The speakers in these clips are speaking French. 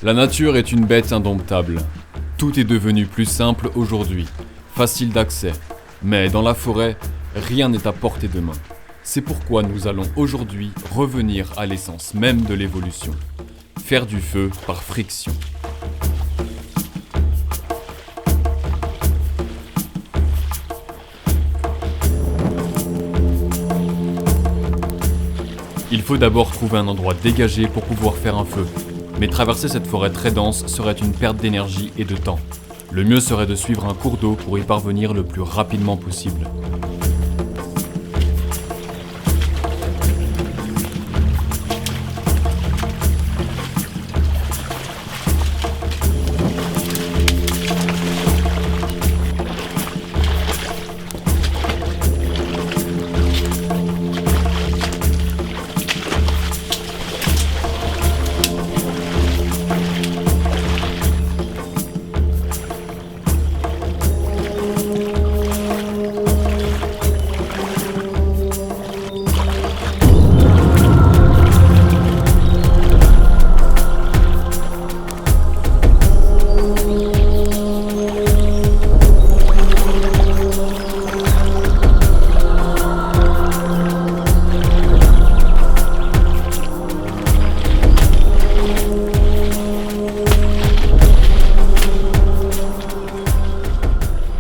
La nature est une bête indomptable. Tout est devenu plus simple aujourd'hui, facile d'accès. Mais dans la forêt, rien n'est à portée de main. C'est pourquoi nous allons aujourd'hui revenir à l'essence même de l'évolution. Faire du feu par friction. Il faut d'abord trouver un endroit dégagé pour pouvoir faire un feu. Mais traverser cette forêt très dense serait une perte d'énergie et de temps. Le mieux serait de suivre un cours d'eau pour y parvenir le plus rapidement possible.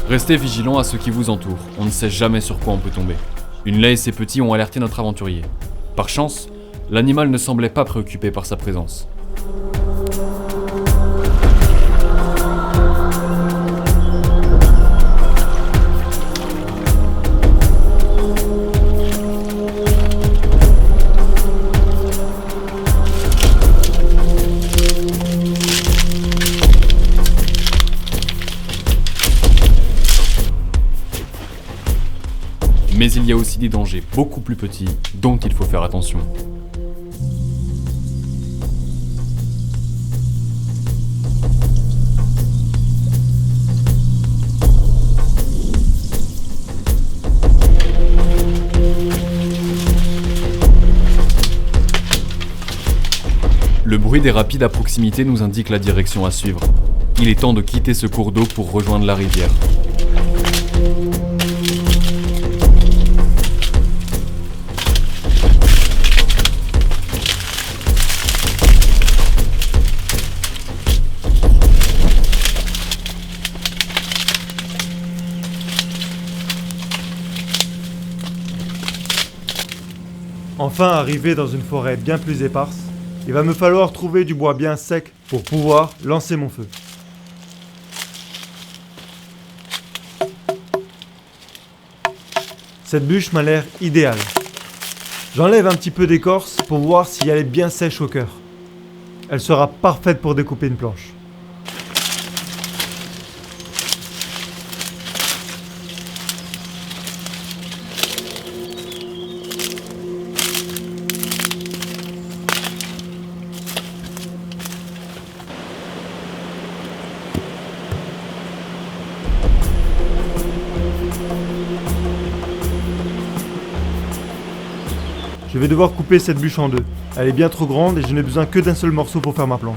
Restez vigilants à ce qui vous entoure, on ne sait jamais sur quoi on peut tomber. Une laie et ses petits ont alerté notre aventurier. Par chance, l'animal ne semblait pas préoccupé par sa présence. Mais il y a aussi des dangers beaucoup plus petits dont il faut faire attention. Le bruit des rapides à proximité nous indique la direction à suivre. Il est temps de quitter ce cours d'eau pour rejoindre la rivière. Enfin arrivé dans une forêt bien plus éparse, il va me falloir trouver du bois bien sec pour pouvoir lancer mon feu. Cette bûche m'a l'air idéale. J'enlève un petit peu d'écorce pour voir si elle est bien sèche au cœur. Elle sera parfaite pour découper une planche. Je vais devoir couper cette bûche en deux. Elle est bien trop grande et je n'ai besoin que d'un seul morceau pour faire ma planche.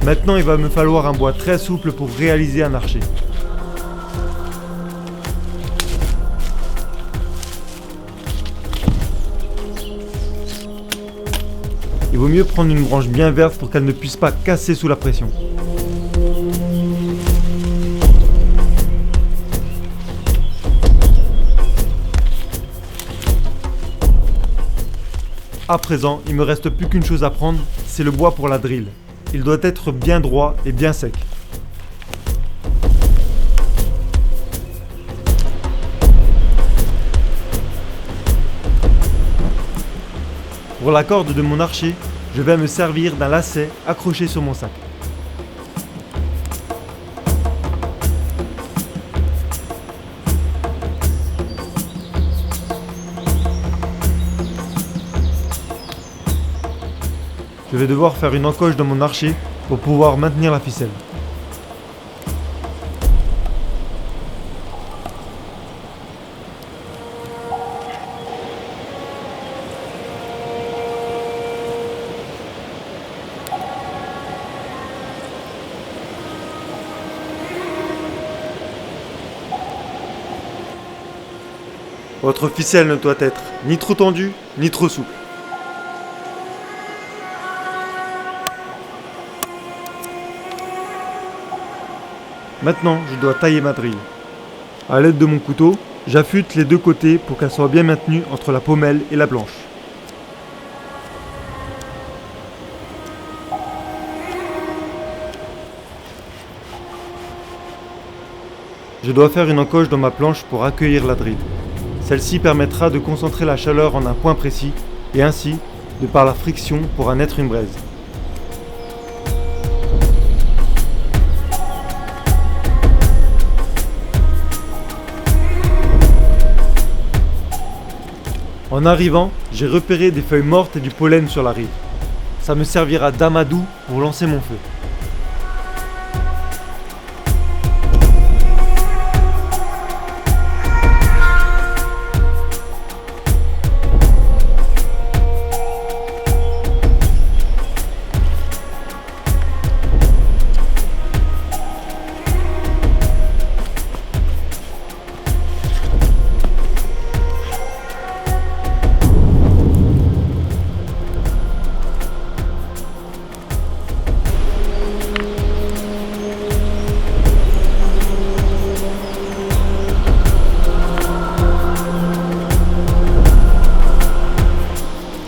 Maintenant, il va me falloir un bois très souple pour réaliser un archer. Il vaut mieux prendre une branche bien verte pour qu'elle ne puisse pas casser sous la pression. À présent, il me reste plus qu'une chose à prendre, c'est le bois pour la drille. Il doit être bien droit et bien sec. Pour la corde de mon archer, je vais me servir d'un lacet accroché sur mon sac. Je vais devoir faire une encoche dans mon archer pour pouvoir maintenir la ficelle. Votre ficelle ne doit être ni trop tendue, ni trop souple. Maintenant, je dois tailler ma drille. A l'aide de mon couteau, j'affûte les deux côtés pour qu'elle soit bien maintenue entre la pommelle et la planche. Je dois faire une encoche dans ma planche pour accueillir la drille. Celle-ci permettra de concentrer la chaleur en un point précis et ainsi, de par la friction, pourra naître une braise. En arrivant, j'ai repéré des feuilles mortes et du pollen sur la rive. Ça me servira d'amadou pour lancer mon feu.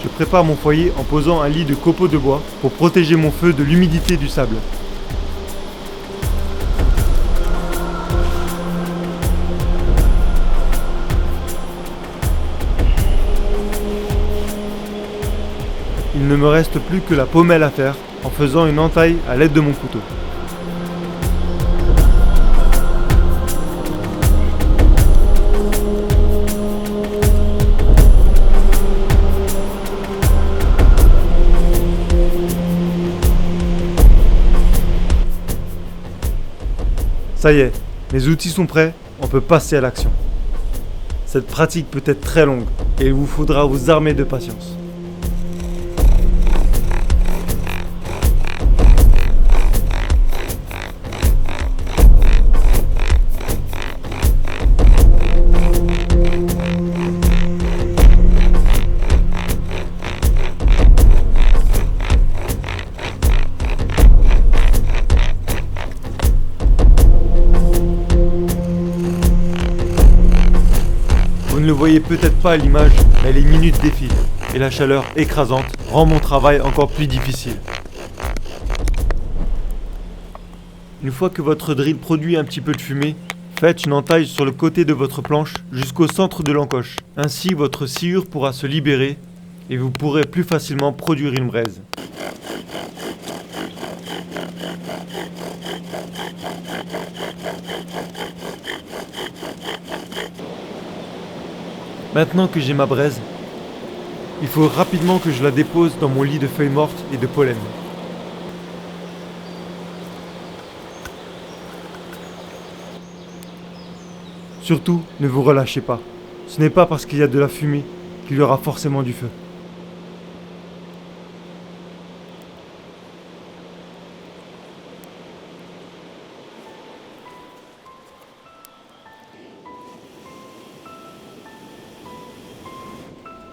Je prépare mon foyer en posant un lit de copeaux de bois pour protéger mon feu de l'humidité du sable. Il ne me reste plus que la pommelle à faire en faisant une entaille à l'aide de mon couteau. Ça y est, mes outils sont prêts, on peut passer à l'action. Cette pratique peut être très longue et il vous faudra vous armer de patience. Vous ne le voyez peut-être pas à l'image, mais les minutes défilent et la chaleur écrasante rend mon travail encore plus difficile. Une fois que votre drill produit un petit peu de fumée, faites une entaille sur le côté de votre planche jusqu'au centre de l'encoche. Ainsi, votre sciure pourra se libérer et vous pourrez plus facilement produire une braise. Maintenant que j'ai ma braise, il faut rapidement que je la dépose dans mon lit de feuilles mortes et de pollen. Surtout, ne vous relâchez pas. Ce n'est pas parce qu'il y a de la fumée qu'il y aura forcément du feu.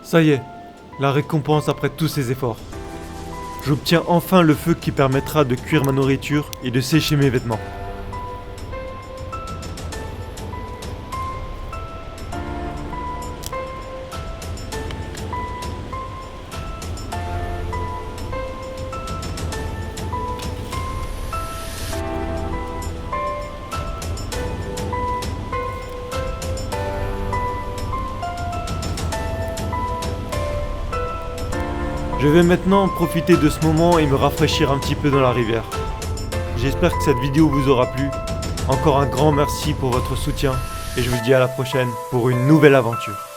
Ça y est, la récompense après tous ces efforts. J'obtiens enfin le feu qui permettra de cuire ma nourriture et de sécher mes vêtements. Je vais maintenant profiter de ce moment et me rafraîchir un petit peu dans la rivière. J'espère que cette vidéo vous aura plu. Encore un grand merci pour votre soutien et je vous dis à la prochaine pour une nouvelle aventure.